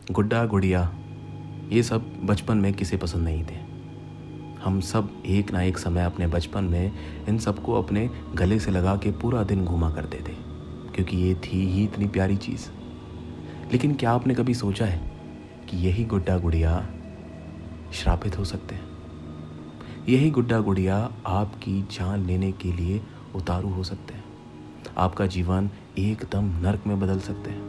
गुड्डा गुड़िया ये सब बचपन में किसे पसंद नहीं थे। हम सब एक ना एक समय अपने बचपन में इन सबको अपने गले से लगा के पूरा दिन घूमा करते थे, क्योंकि ये थी ही इतनी प्यारी चीज़। लेकिन क्या आपने कभी सोचा है कि यही गुड्डा गुड़िया श्रापित हो सकते हैं? यही गुड्डा गुड़िया आपकी जान लेने के लिए उतारू हो सकते हैं, आपका जीवन एकदम नर्क में बदल सकते हैं।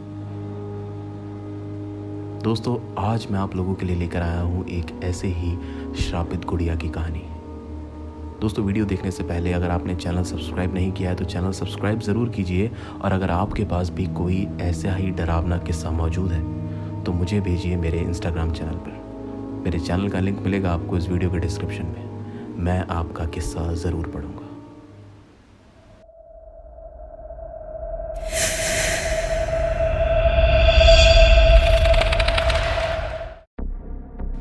दोस्तों, आज मैं आप लोगों के लिए लेकर आया हूँ एक ऐसे ही श्रापित गुड़िया की कहानी। दोस्तों, वीडियो देखने से पहले अगर आपने चैनल सब्सक्राइब नहीं किया है तो चैनल सब्सक्राइब ज़रूर कीजिए, और अगर आपके पास भी कोई ऐसा ही डरावना किस्सा मौजूद है तो मुझे भेजिए मेरे इंस्टाग्राम चैनल पर। मेरे चैनल का लिंक मिलेगा आपको इस वीडियो के डिस्क्रिप्शन में। मैं आपका किस्सा ज़रूर पढ़ूंगा।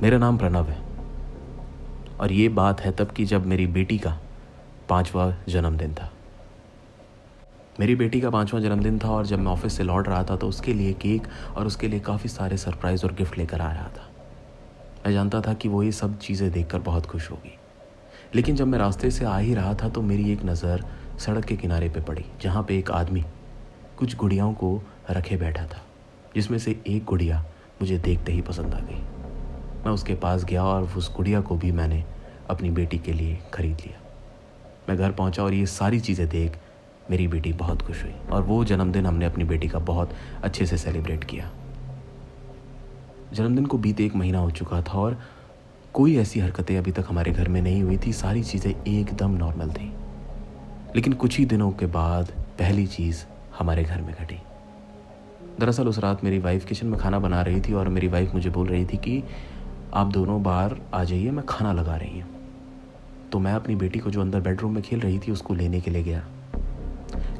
मेरा नाम प्रणव है और ये बात है तब की जब मेरी बेटी का 5वां जन्मदिन था। मेरी बेटी का 5वां जन्मदिन था और जब मैं ऑफिस से लौट रहा था तो उसके लिए केक और उसके लिए काफ़ी सारे सरप्राइज़ और गिफ्ट लेकर आ रहा था। मैं जानता था कि वो ये सब चीज़ें देखकर बहुत खुश होगी। लेकिन जब मैं रास्ते से आ ही रहा था तो मेरी एक नज़र सड़क के किनारे पे पड़ी, जहाँ पे एक आदमी कुछ गुड़ियाओं को रखे बैठा था, जिसमें से एक गुड़िया मुझे देखते ही पसंद आ गई। मैं उसके पास गया और उस गुड़िया को भी मैंने अपनी बेटी के लिए ख़रीद लिया। मैं घर पहुंचा और ये सारी चीज़ें देख मेरी बेटी बहुत खुश हुई और वो जन्मदिन हमने अपनी बेटी का बहुत अच्छे से सेलिब्रेट किया। जन्मदिन को बीते 1 महीना हो चुका था और कोई ऐसी हरकतें अभी तक हमारे घर में नहीं हुई थी। सारी चीज़ें एकदम नॉर्मल थी। लेकिन कुछ ही दिनों के बाद पहली चीज़ हमारे घर में घटी। दरअसल उस रात मेरी वाइफ किचन में खाना बना रही थी और मेरी वाइफ मुझे बोल रही थी कि आप दोनों बाहर आ जाइए, मैं खाना लगा रही हूँ। तो मैं अपनी बेटी को जो अंदर बेडरूम में खेल रही थी उसको लेने के लिए गया।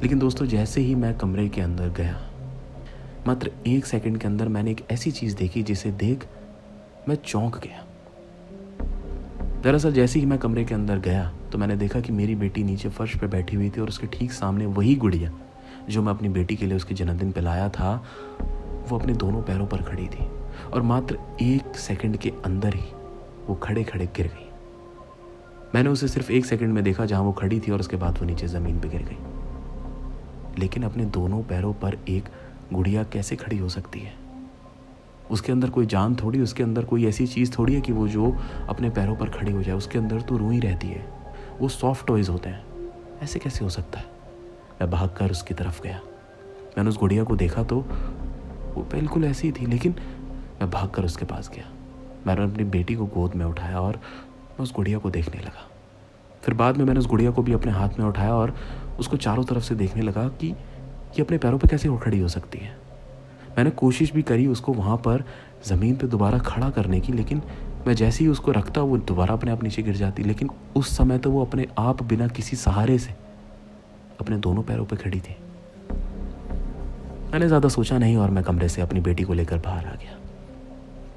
लेकिन दोस्तों, जैसे ही मैं कमरे के अंदर गया, मात्र 1 सेकंड के अंदर मैंने एक ऐसी चीज़ देखी जिसे देख मैं चौंक गया। दरअसल जैसे ही मैं कमरे के अंदर गया तो मैंने देखा कि मेरी बेटी नीचे फर्श पे बैठी हुई थी और उसके ठीक सामने वही गुड़िया जो मैं अपनी बेटी के लिए उसके जन्मदिन पे लाया था, वो अपने दोनों पैरों पर खड़ी थी और मात्र 1 सेकंड के अंदर ही वो खड़े खड़े गिर गई। मैंने उसे सिर्फ 1 सेकंड में देखा जहां वो खड़ी थी और उसके बाद वो नीचे ज़मीन पे गिर गई। लेकिन अपने दोनों पैरों पर एक गुड़िया कैसे खड़ी हो सकती है? उसके अंदर कोई जान थोड़ी, उसके अंदर कोई ऐसी चीज़ थोड़ी है कि वो जो अपने पैरों पर खड़ी हो जाए। उसके अंदर तो रूह ही रहती है, वो सॉफ्ट टॉयज़ होते हैं। ऐसे कैसे हो सकता है? मैं भागकर उसकी तरफ गया। मैंने उस गुड़िया को देखा तो वो बिल्कुल ऐसी ही थी, लेकिन मैं भागकर उसके पास गया। मैंने अपनी बेटी को गोद में उठाया और मैं उस गुड़िया को देखने लगा। फिर बाद में मैंने उस गुड़िया को भी अपने हाथ में उठाया और उसको चारों तरफ से देखने लगा कि ये अपने पैरों पर कैसे खड़ी हो सकती है। मैंने कोशिश भी करी उसको वहाँ पर ज़मीन पे दोबारा खड़ा करने की, लेकिन मैं जैसे ही उसको रखता वो दोबारा अपने आप नीचे गिर जाती। लेकिन उस समय तो वो अपने आप बिना किसी सहारे से अपने दोनों पैरों पर खड़ी थी। मैंने ज़्यादा सोचा नहीं और मैं कमरे से अपनी बेटी को लेकर बाहर आ गया।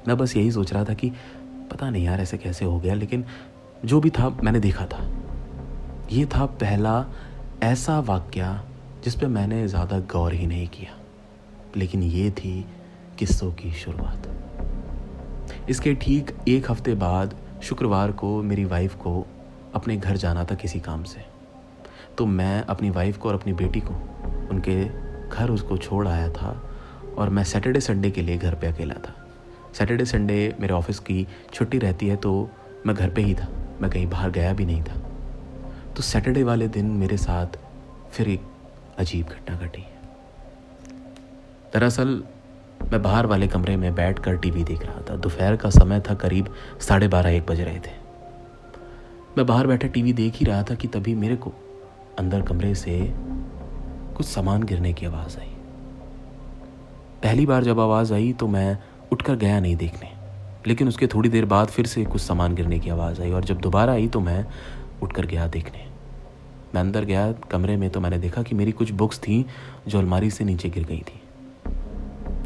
मैं बस यही सोच रहा था कि पता नहीं यार ऐसे कैसे हो गया, लेकिन जो भी था मैंने देखा था। ये था पहला ऐसा वाक़या जिस पे मैंने ज़्यादा गौर ही नहीं किया, लेकिन ये थी किस्सों की शुरुआत। इसके ठीक 1 हफ्ते बाद शुक्रवार को मेरी वाइफ को अपने घर जाना था किसी काम से, तो मैं अपनी वाइफ को और अपनी बेटी को उनके घर उसको छोड़ आया था और मैं सैटरडे संडे के लिए घर पे अकेला था। सैटरडे संडे मेरे ऑफिस की छुट्टी रहती है तो मैं घर पे ही था, मैं कहीं बाहर गया भी नहीं था। तो सैटरडे वाले दिन मेरे साथ फिर एक अजीब घटना घटी। दरअसल मैं बाहर वाले कमरे में बैठकर टीवी देख रहा था। दोपहर का समय था, करीब 12:30-1 बज रहे थे। मैं बाहर बैठे टीवी देख ही रहा था कि तभी मेरे को अंदर कमरे से कुछ सामान गिरने की आवाज़ आई। पहली बार जब आवाज़ आई तो मैं उठकर गया नहीं देखने, लेकिन उसके थोड़ी देर बाद फिर से कुछ सामान गिरने की आवाज़ आई और जब दोबारा आई तो मैं उठकर गया देखने। मैं अंदर गया कमरे में तो मैंने देखा कि मेरी कुछ बुक्स थीं जो अलमारी से नीचे गिर गई थी।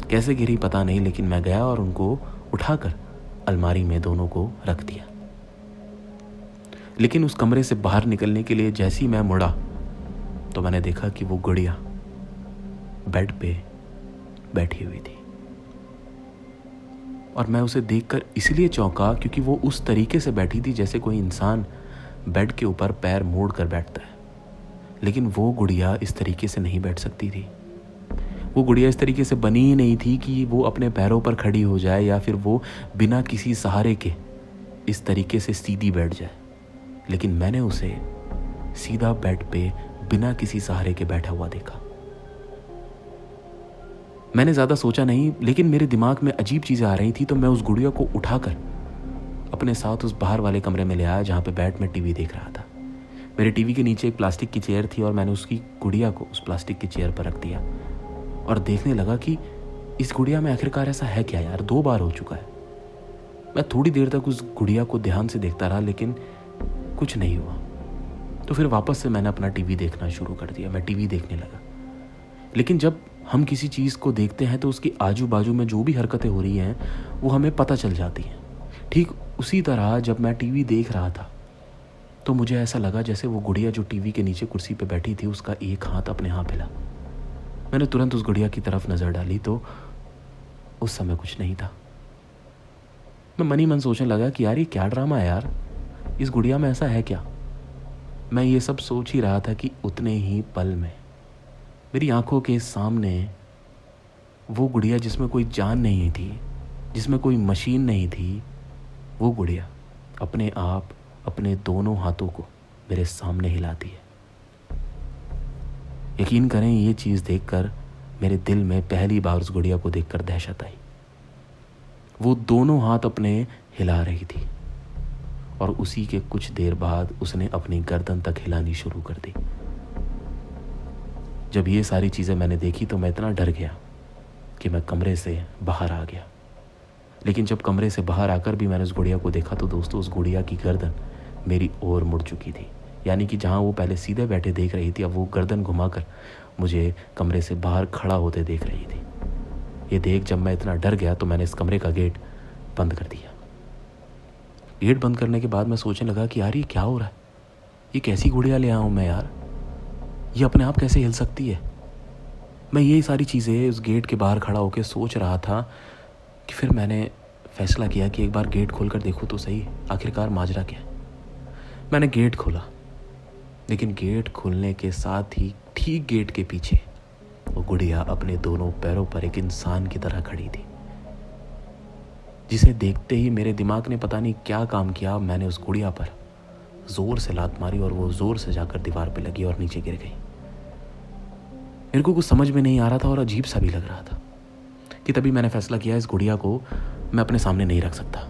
कैसे गिरी पता नहीं, लेकिन मैं गया और उनको उठाकर अलमारी में दोनों को रख दिया। लेकिन उस कमरे से बाहर निकलने के लिए जैसे ही मैं मुड़ा तो मैंने देखा कि वो गुड़िया बेड पे बैठी हुई थी। और मैं उसे देखकर इसलिए चौंका क्योंकि वो उस तरीके से बैठी थी जैसे कोई इंसान बेड के ऊपर पैर मोड़ कर बैठता है। लेकिन वो गुड़िया इस तरीके से नहीं बैठ सकती थी। वो गुड़िया इस तरीके से बनी ही नहीं थी कि वो अपने पैरों पर खड़ी हो जाए या फिर वो बिना किसी सहारे के इस तरीके से सीधी बैठ जाए। लेकिन मैंने उसे सीधा बेड पे बिना किसी सहारे के बैठा हुआ देखा। मैंने ज़्यादा सोचा नहीं, लेकिन मेरे दिमाग में अजीब चीज़ें आ रही थी, तो मैं उस गुड़िया को उठाकर अपने साथ उस बाहर वाले कमरे में ले आया जहाँ पे बैठ में टीवी देख रहा था। मेरे टीवी के नीचे एक प्लास्टिक की चेयर थी और मैंने उसकी गुड़िया को उस प्लास्टिक की चेयर पर रख दिया और देखने लगा कि इस गुड़िया में आखिरकार ऐसा है क्या यार, 2 बार हो चुका है। मैं थोड़ी देर तक उस गुड़िया को ध्यान से देखता रहा, लेकिन कुछ नहीं हुआ। तो फिर वापस से मैंने अपना टीवी देखना शुरू कर दिया। मैं टीवी देखने लगा। लेकिन जब हम किसी चीज़ को देखते हैं तो उसकी आजू बाजू में जो भी हरकतें हो रही हैं वो हमें पता चल जाती हैं। ठीक उसी तरह जब मैं टीवी देख रहा था तो मुझे ऐसा लगा जैसे वो गुड़िया जो टीवी के नीचे कुर्सी पे बैठी थी उसका एक हाथ अपने यहाँ हिला। मैंने तुरंत उस गुड़िया की तरफ नज़र डाली तो उस समय कुछ नहीं था। मैं मन ही मन सोचने लगा कि यार ये क्या ड्रामा है यार, इस गुड़िया में ऐसा है क्या। मैं ये सब सोच ही रहा था कि उतने ही पल में मेरी आंखों के सामने वो गुड़िया जिसमें कोई जान नहीं थी, जिसमें कोई मशीन नहीं थी, वो गुड़िया अपने आप अपने दोनों हाथों को मेरे सामने हिलाती है। यकीन करें ये चीज़ देखकर मेरे दिल में पहली बार उस गुड़िया को देखकर दहशत आई। वो दोनों हाथ अपने हिला रही थी और उसी के कुछ देर बाद उसने अपनी गर्दन तक हिलानी शुरू कर दी। जब ये सारी चीज़ें मैंने देखी तो मैं इतना डर गया कि मैं कमरे से बाहर आ गया। लेकिन जब कमरे से बाहर आकर भी मैंने उस गुड़िया को देखा तो दोस्तों उस गुड़िया की गर्दन मेरी ओर मुड़ चुकी थी। यानी कि जहाँ वो पहले सीधे बैठे देख रही थी अब वो गर्दन घुमाकर मुझे कमरे से बाहर खड़ा होते देख रही थी। ये देख जब मैं इतना डर गया तो मैंने इस कमरे का गेट बंद कर दिया। गेट बंद करने के बाद मैं सोचने लगा कि यार ये क्या हो रहा है, ये कैसी गुड़िया ले आया हूँ मैं यार, ये अपने आप कैसे हिल सकती है। मैं ये सारी चीज़ें उस गेट के बाहर खड़ा होकर सोच रहा था कि फिर मैंने फैसला किया कि एक बार गेट खोलकर देखूँ तो सही आखिरकार माजरा क्या है। मैंने गेट खोला, लेकिन गेट खोलने के साथ ही ठीक गेट के पीछे वो गुड़िया अपने दोनों पैरों पर एक इंसान की तरह खड़ी थी, जिसे देखते ही मेरे दिमाग ने पता नहीं क्या काम किया। मैंने उस गुड़िया पर जोर से लात मारी और वो जोर से जाकर दीवार पे लगी और नीचे गिर गई। मेरे को कुछ समझ में नहीं आ रहा था और अजीब सा भी लग रहा था कि तभी मैंने फैसला किया इस गुड़िया को मैं अपने सामने नहीं रख सकता।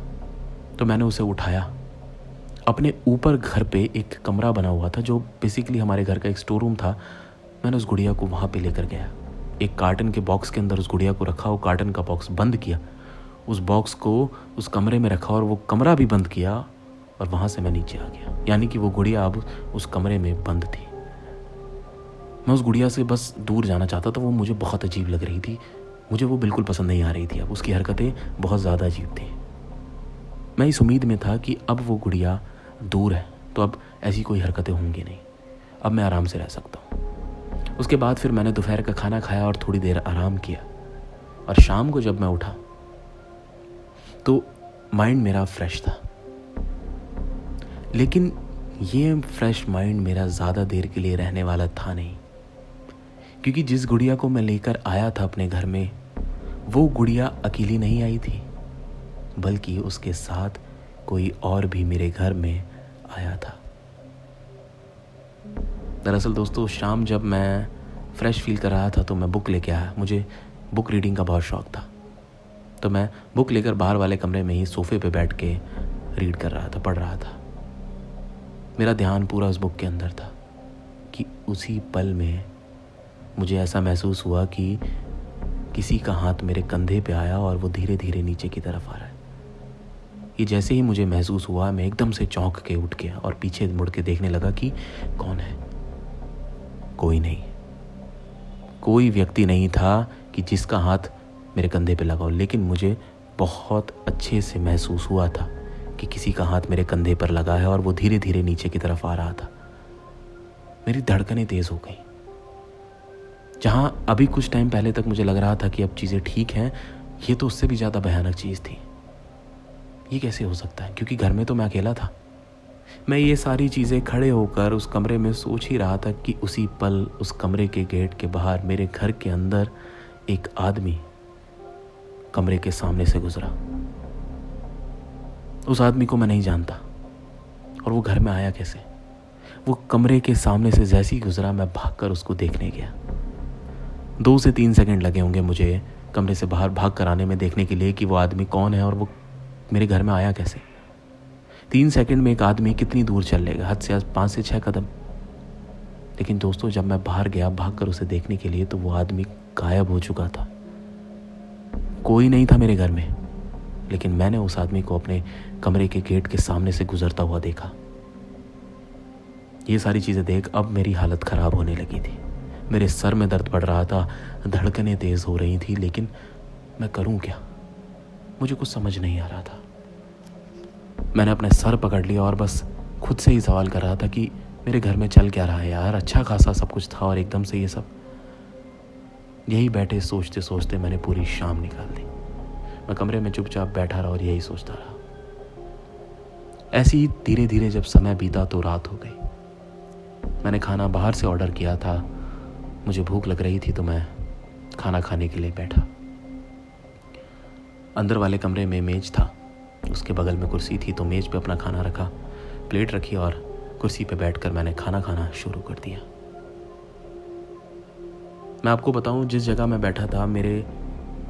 तो मैंने उसे उठाया। अपने ऊपर घर पे एक कमरा बना हुआ था जो बेसिकली हमारे घर का एक स्टोर रूम था। मैंने उस गुड़िया को वहाँ पे लेकर गया। एक कार्टन के बॉक्स के अंदर उस गुड़िया को रखा, वो कार्टन का बॉक्स बंद किया, उस बॉक्स को उस कमरे में रखा और वो कमरा भी बंद किया और वहाँ से मैं नीचे आ गया। यानी कि वो गुड़िया अब उस कमरे में बंद थी। मैं उस गुड़िया से बस दूर जाना चाहता था। वो मुझे बहुत अजीब लग रही थी, मुझे वो बिल्कुल पसंद नहीं आ रही थी। अब उसकी हरकतें बहुत ज़्यादा अजीब थी। मैं इस उम्मीद में था कि अब वो गुड़िया दूर है तो अब ऐसी कोई हरकतें होंगी नहीं, अब मैं आराम से रह सकता हूँ। उसके बाद फिर मैंने दोपहर का खाना खाया और थोड़ी देर आराम किया और शाम को जब मैं उठा तो माइंड मेरा फ्रेश था। लेकिन ये फ्रेश माइंड मेरा ज़्यादा देर के लिए रहने वाला था नहीं, क्योंकि जिस गुड़िया को मैं लेकर आया था अपने घर में वो गुड़िया अकेली नहीं आई थी, बल्कि उसके साथ कोई और भी मेरे घर में आया था। दरअसल दोस्तों शाम जब मैं फ्रेश फील कर रहा था तो मैं बुक लेके आया। मुझे बुक रीडिंग का बहुत शौक था, तो मैं बुक लेकर बाहर वाले कमरे में ही सोफे पे बैठ के रीड कर रहा था, पढ़ रहा था। मेरा ध्यान पूरा उस बुक के अंदर था कि उसी पल में मुझे ऐसा महसूस हुआ कि किसी का हाथ मेरे कंधे पे आया और वो धीरे धीरे नीचे की तरफ आ रहा है। ये जैसे ही मुझे महसूस हुआ मैं एकदम से चौंक के उठ गया और पीछे मुड़ के देखने लगा कि कौन है। कोई नहीं, कोई व्यक्ति नहीं था कि जिसका हाथ मेरे कंधे पे लगा हो, लेकिन मुझे बहुत अच्छे से महसूस हुआ था कि किसी का हाथ मेरे कंधे पर लगा है और वो धीरे धीरे नीचे की तरफ आ रहा था। मेरी धड़कनें तेज हो गई। जहाँ अभी कुछ टाइम पहले तक मुझे लग रहा था कि अब चीज़ें ठीक हैं, ये तो उससे भी ज़्यादा भयानक चीज़ थी। ये कैसे हो सकता है, क्योंकि घर में तो मैं अकेला था। मैं ये सारी चीज़ें खड़े होकर उस कमरे में सोच ही रहा था कि उसी पल उस कमरे के गेट के बाहर मेरे घर के अंदर एक आदमी कमरे के सामने से गुजरा। उस आदमी को मैं नहीं जानता, और वो घर में आया कैसे। वो कमरे के सामने से जैसे ही गुजरा, मैं भागकर उसको देखने गया। 2 से 3 सेकंड लगे होंगे मुझे कमरे से बाहर भाग कर आने में, देखने के लिए कि वो आदमी कौन है और वो मेरे घर में आया कैसे। 3 सेकंड में एक आदमी कितनी दूर चल लेगा, हद से 5 से 6 कदम। लेकिन दोस्तों, जब मैं बाहर गया भागकर उसे देखने के लिए, तो वो आदमी गायब हो चुका था। कोई नहीं था मेरे घर में, लेकिन मैंने उस आदमी को अपने कमरे के गेट के सामने से गुजरता हुआ देखा। ये सारी चीज़ें देख अब मेरी हालत ख़राब होने लगी थी। मेरे सर में दर्द बढ़ रहा था, धड़कनें तेज़ हो रही थी, लेकिन मैं करूं क्या, मुझे कुछ समझ नहीं आ रहा था। मैंने अपने सर पकड़ लिया और बस खुद से ही सवाल कर रहा था कि मेरे घर में चल क्या रहा है यार। अच्छा खासा सब कुछ था और एकदम से ये सब। यही बैठे सोचते सोचते मैंने पूरी शाम निकाल दी। मैं कमरे में चुपचाप बैठा रहा और यही सोचता रहा। ऐसे ही धीरे धीरे जब समय बीता तो रात हो गई। मैंने खाना बाहर से ऑर्डर किया था। मुझे भूख लग रही थी तो मैं खाना खाने के लिए बैठा। अंदर वाले कमरे में मेज था, उसके बगल में कुर्सी थी, तो मेज पे अपना खाना रखा, प्लेट रखी और कुर्सी पे बैठकर मैंने खाना खाना शुरू कर दिया। मैं आपको बताऊं, जिस जगह मैं बैठा था मेरे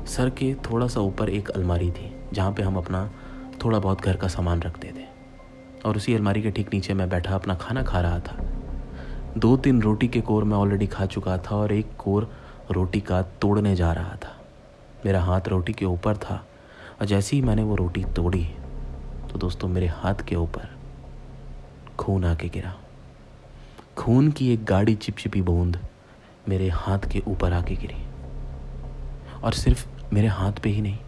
सर के थोड़ा सा ऊपर एक अलमारी थी, जहाँ पे हम अपना थोड़ा बहुत घर का सामान रखते थे, और उसी अलमारी के ठीक नीचे मैं बैठा अपना खाना खा रहा था। 2-3 रोटी के कोर मैं ऑलरेडी खा चुका था और एक कोर रोटी का तोड़ने जा रहा था। मेरा हाथ रोटी के ऊपर था और जैसे ही मैंने वो रोटी तोड़ी तो दोस्तों मेरे हाथ के ऊपर खून आके गिरा। खून की एक गाढ़ी चिपचिपी बूंद मेरे हाथ के ऊपर आके गिरी, और सिर्फ मेरे हाथ पे ही नहीं,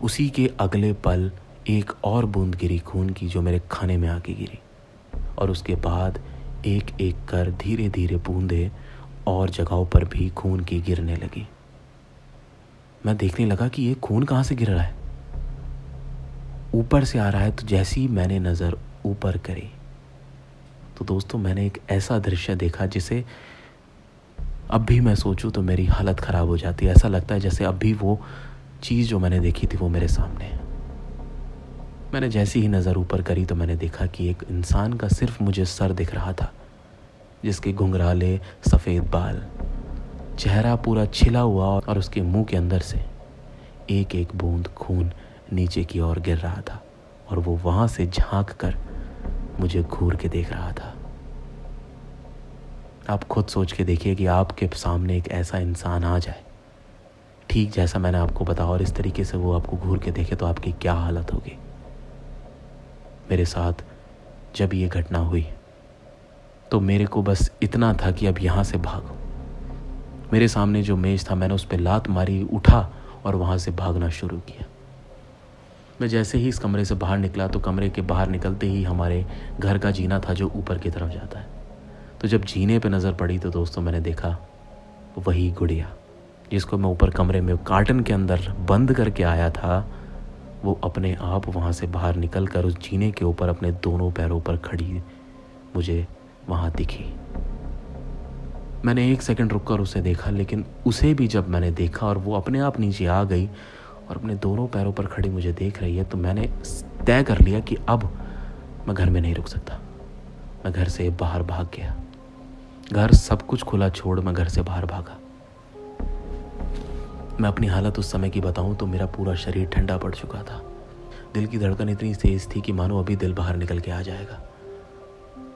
उसी के अगले पल एक और बूंद गिरी खून की, जो मेरे खाने में आके गिरी। और उसके बाद एक एक कर धीरे धीरे बूंदें और जगहों पर भी खून की गिरने लगी। मैं देखने लगा कि ये खून कहाँ से गिर रहा है। ऊपर से आ रहा है। तो जैसे ही मैंने नज़र ऊपर करी तो दोस्तों मैंने एक ऐसा दृश्य देखा जिसे अब भी मैं सोचूं तो मेरी हालत ख़राब हो जाती है। ऐसा लगता है जैसे अब भी वो चीज़ जो मैंने देखी थी वो मेरे सामने है। मैंने जैसी ही नज़र ऊपर करी तो मैंने देखा कि एक इंसान का सिर्फ मुझे सर दिख रहा था, जिसके घुंघराले सफ़ेद बाल, चेहरा पूरा छिला हुआ, और उसके मुंह के अंदर से एक एक बूंद खून नीचे की ओर गिर रहा था, और वो वहाँ से झांक कर मुझे घूर के देख रहा था। आप खुद सोच के देखिए कि आपके सामने एक ऐसा इंसान आ जाए, ठीक जैसा मैंने आपको बताया, और इस तरीके से वो आपको घूर के देखे तो आपकी क्या हालत होगी। मेरे साथ जब ये घटना हुई तो मेरे को बस इतना था कि अब यहाँ से भागो। मेरे सामने जो मेज था मैंने उस पर लात मारी, उठा और वहाँ से भागना शुरू किया। मैं जैसे ही इस कमरे से बाहर निकला तो कमरे के बाहर निकलते ही हमारे घर का जीना था जो ऊपर की तरफ जाता है। तो जब जीने पे नज़र पड़ी तो दोस्तों मैंने देखा वही गुड़िया जिसको मैं ऊपर कमरे में कार्टन के अंदर बंद करके आया था, वो अपने आप वहाँ से बाहर निकल कर उस जीने के ऊपर अपने दोनों पैरों पर खड़ी मुझे वहाँ दिखी। मैंने 1 सेकंड रुककर उसे देखा, लेकिन उसे भी जब मैंने देखा और वो अपने आप नीचे आ गई और अपने दोनों पैरों पर खड़ी मुझे देख रही है, तो मैंने तय कर लिया कि अब मैं घर में नहीं रुक सकता। मैं घर से बाहर भाग गया। घर सब कुछ खुला छोड़ मैं घर से बाहर भागा। मैं अपनी हालत उस समय की बताऊं तो मेरा पूरा शरीर ठंडा पड़ चुका था। दिल की धड़कन इतनी तेज थी कि मानो अभी दिल बाहर निकल के आ जाएगा।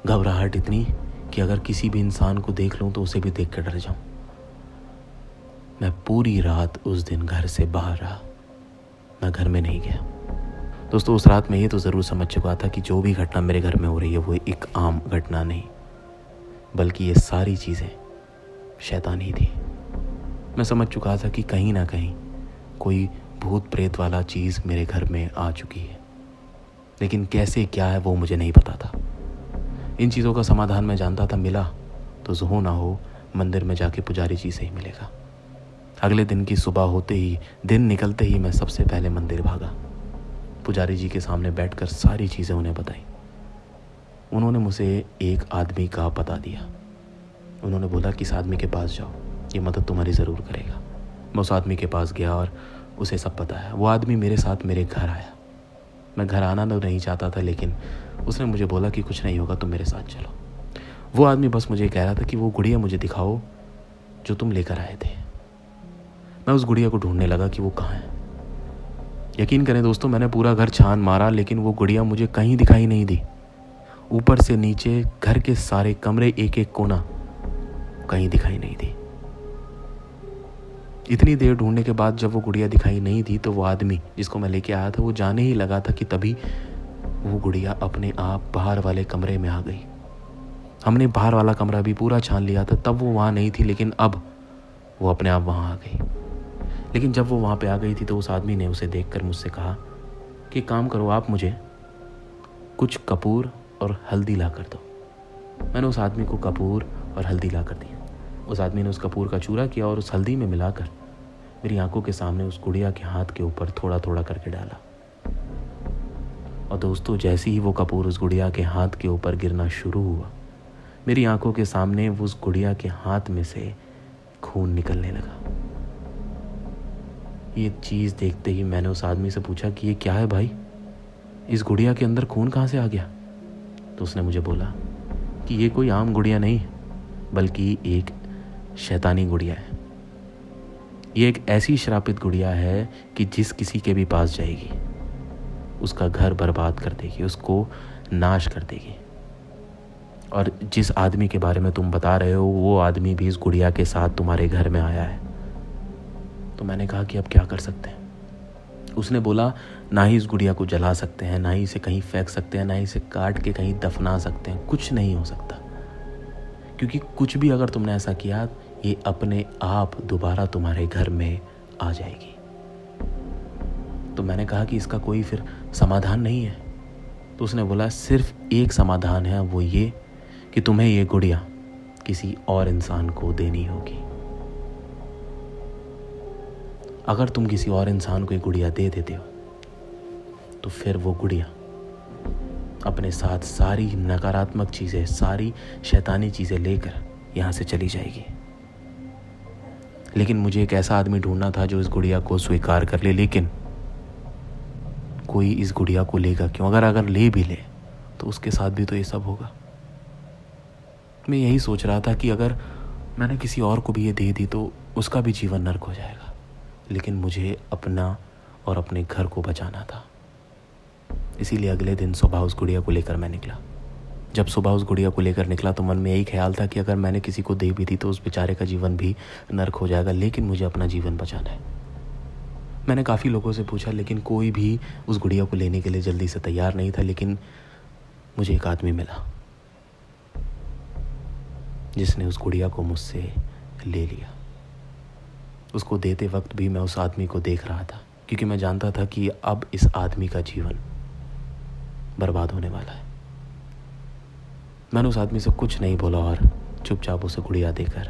घबराहट इतनी कि अगर किसी भी इंसान को देख लूं तो उसे भी देख कर डर जाऊं। मैं पूरी रात उस दिन घर से बाहर रहा, मैं घर में नहीं गया। दोस्तों उस रात में ये तो ज़रूर समझ चुका था कि जो भी घटना मेरे घर में हो रही है वो एक आम घटना नहीं, बल्कि ये सारी चीज़ें शैतान ही थी। मैं समझ चुका था कि कहीं ना कहीं कोई भूत प्रेत वाला चीज़ मेरे घर में आ चुकी है, लेकिन कैसे क्या है वो मुझे नहीं पता था। इन चीज़ों का समाधान मैं जानता था, मिला तो हो ना हो मंदिर में जाके पुजारी जी से ही मिलेगा। अगले दिन की सुबह होते ही, दिन निकलते ही मैं सबसे पहले मंदिर भागा। पुजारी जी के सामने बैठकर सारी चीज़ें उन्हें बताई। उन्होंने मुझे एक आदमी का पता दिया। उन्होंने बोला कि इस आदमी के पास जाओ, ये मदद तुम्हारी ज़रूर करेगा। मैं उस आदमी के पास गया और उसे सब बताया। वो आदमी मेरे साथ मेरे घर आया। मैं घर आना तो नहीं चाहता था, लेकिन उसने मुझे बोला कि कुछ नहीं होगा, तुम मेरे साथ चलो। वो आदमी बस मुझे कह रहा था कि वो गुड़िया मुझे दिखाओ जो तुम लेकर आए थे। मैं उस गुड़िया को ढूंढने लगा कि वो कहाँ है। यकीन करें दोस्तों, मैंने पूरा घर छान मारा, लेकिन वो गुड़िया मुझे कहीं दिखाई नहीं दी। ऊपर से नीचे घर के सारे कमरे, एक एक कोना, कहीं दिखाई नहीं दी। इतनी देर ढूंढने के बाद जब वो गुड़िया दिखाई नहीं दी, तो वो आदमी जिसको मैं लेके आया था वो जाने ही लगा था कि तभी वो गुड़िया अपने आप बाहर वाले कमरे में आ गई। हमने बाहर वाला कमरा भी पूरा छान लिया था, तब वो वहाँ नहीं थी, लेकिन अब वो अपने आप वहाँ आ गई। लेकिन जब वो वहाँ पे आ गई थी तो उस आदमी ने उसे देखकर मुझसे कहा कि काम करो, आप मुझे कुछ कपूर और हल्दी ला कर दो। मैंने उस आदमी को कपूर और हल्दी ला कर दी। उस आदमी ने उस कपूर का चूरा किया और उस हल्दी में मिलाकर मेरी आंखों के सामने उस गुड़िया के हाथ के ऊपर थोड़ा थोड़ा करके डाला। और दोस्तों, जैसे ही वो कपूर उस गुड़िया के हाथ के ऊपर गिरना शुरू हुआ, मेरी आंखों के सामने उस गुड़िया के हाथ में से खून निकलने लगा। ये चीज़ देखते ही मैंने उस आदमी से पूछा कि ये क्या है भाई, इस गुड़िया के अंदर खून कहाँ से आ गया? तो उसने मुझे बोला कि ये कोई आम गुड़िया नहीं है, बल्कि एक शैतानी गुड़िया है। ये एक ऐसी श्रापित गुड़िया है कि जिस किसी के भी पास जाएगी उसका घर बर्बाद कर देगी, उसको नाश कर देगी। और जिस आदमी के बारे में तुम बता रहे हो, वो आदमी भी इस गुड़िया के साथ तुम्हारे घर में आया है। तो मैंने कहा कि अब क्या कर सकते हैं? उसने बोला, ना ही इस गुड़िया को जला सकते हैं, ना ही इसे कहीं फेंक सकते हैं, ना ही इसे काट के कहीं दफना सकते हैं। कुछ नहीं हो सकता, क्योंकि कुछ भी अगर तुमने ऐसा किया, ये अपने आप दोबारा तुम्हारे घर में आ जाएगी। तो मैंने कहा कि इसका कोई फिर समाधान नहीं है? तो उसने बोला, सिर्फ एक समाधान है, वो ये कि तुम्हें ये गुड़िया किसी और इंसान को देनी होगी। अगर तुम किसी और इंसान को ये गुड़िया दे देते हो, तो फिर वो गुड़िया अपने साथ सारी नकारात्मक चीज़ें, सारी शैतानी चीज़ें लेकर यहाँ से चली जाएगी। लेकिन मुझे एक ऐसा आदमी ढूंढना था जो इस गुड़िया को स्वीकार कर ले। लेकिन कोई इस गुड़िया को लेगा क्यों? अगर ले भी ले तो उसके साथ भी तो ये सब होगा। मैं यही सोच रहा था कि अगर मैंने किसी और को भी ये दे दी तो उसका भी जीवन नर्क हो जाएगा। लेकिन मुझे अपना और अपने घर को बचाना था। इसीलिए अगले दिन सुबह उस गुड़िया को लेकर मैं निकला। जब सुबह उस गुड़िया को लेकर निकला तो मन में यही ख्याल था कि अगर मैंने किसी को दे भी दी तो उस बेचारे का जीवन भी नर्क हो जाएगा, लेकिन मुझे अपना जीवन बचाना है। मैंने काफ़ी लोगों से पूछा, लेकिन कोई भी उस गुड़िया को लेने के लिए जल्दी से तैयार नहीं था। लेकिन मुझे एक आदमी मिला जिसने उस गुड़िया को मुझसे ले लिया। उसको देते वक्त भी मैं उस आदमी को देख रहा था, क्योंकि मैं जानता था कि अब इस आदमी का जीवन बर्बाद होने वाला है। मैंने उस आदमी से कुछ नहीं बोला और चुपचाप उसे गुड़िया देकर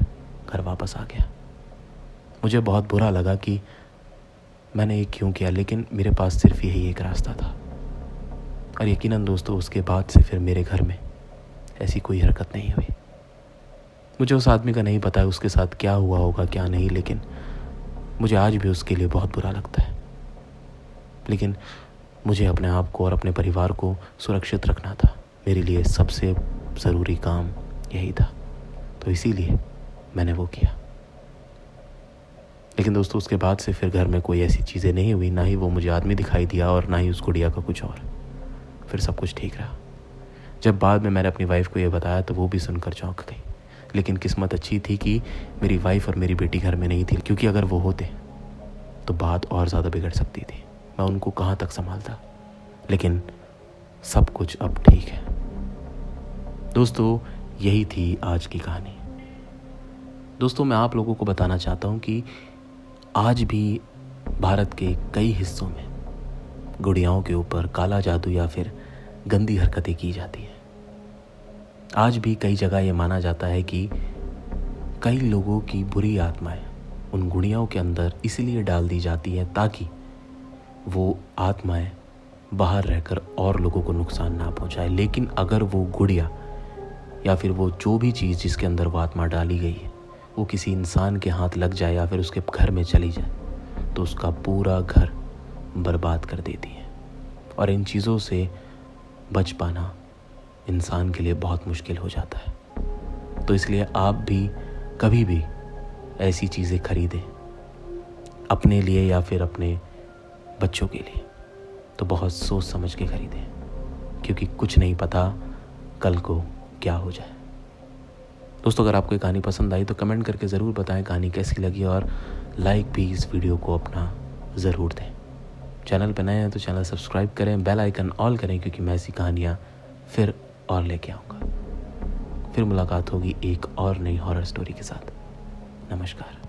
घर वापस आ गया। मुझे बहुत बुरा लगा कि मैंने ये क्यों किया, लेकिन मेरे पास सिर्फ यही एक रास्ता था। और यकीनन दोस्तों, उसके बाद से फिर मेरे घर में ऐसी कोई हरकत नहीं हुई। मुझे उस आदमी का नहीं पता है उसके साथ क्या हुआ होगा क्या नहीं, लेकिन मुझे आज भी उसके लिए बहुत बुरा लगता है। लेकिन मुझे अपने आप को और अपने परिवार को सुरक्षित रखना था। मेरे लिए सबसे ज़रूरी काम यही था, तो इसीलिए मैंने वो किया। लेकिन दोस्तों, उसके बाद से फिर घर में कोई ऐसी चीज़ें नहीं हुई, ना ही वो मुझे आदमी दिखाई दिया और ना ही उस गुड़िया का कुछ और। फिर सब कुछ ठीक रहा। जब बाद में मैंने अपनी वाइफ को ये बताया तो वो भी सुनकर चौंक गई। लेकिन किस्मत अच्छी थी कि मेरी वाइफ और मेरी बेटी घर में नहीं थी, क्योंकि अगर वो होते तो बात और ज़्यादा बिगड़ सकती थी। मैं उनको कहाँ तक संभालता। लेकिन सब कुछ अब ठीक है। दोस्तों, यही थी आज की कहानी। दोस्तों, मैं आप लोगों को बताना चाहता हूँ कि आज भी भारत के कई हिस्सों में गुड़ियाओं के ऊपर काला जादू या फिर गंदी हरकतें की जाती हैं। आज भी कई जगह ये माना जाता है कि कई लोगों की बुरी आत्माएं उन गुड़ियाओं के अंदर इसलिए डाल दी जाती है ताकि वो आत्माएं बाहर रहकर और लोगों को नुकसान ना पहुंचाए। लेकिन अगर वो गुड़िया या फिर वो जो भी चीज़ जिसके अंदर वो आत्मा डाली गई है वो किसी इंसान के हाथ लग जाए या फिर उसके घर में चली जाए तो उसका पूरा घर बर्बाद कर देती है। और इन चीज़ों से बच पाना इंसान के लिए बहुत मुश्किल हो जाता है। तो इसलिए आप भी कभी भी ऐसी चीज़ें खरीदें अपने लिए या फिर अपने बच्चों के लिए तो बहुत सोच समझ के खरीदें, क्योंकि कुछ नहीं पता कल को क्या हो जाए। दोस्तों, अगर आपको ये कहानी पसंद आई तो कमेंट करके ज़रूर बताएं कहानी कैसी लगी, और लाइक भी इस वीडियो को अपना ज़रूर दें। चैनल पर नए हैं तो चैनल सब्सक्राइब करें, बेल आइकन ऑल करें, क्योंकि मैं ऐसी कहानियाँ फिर और लेके आऊँगा। फिर मुलाकात होगी एक और नई हॉरर स्टोरी के साथ। नमस्कार।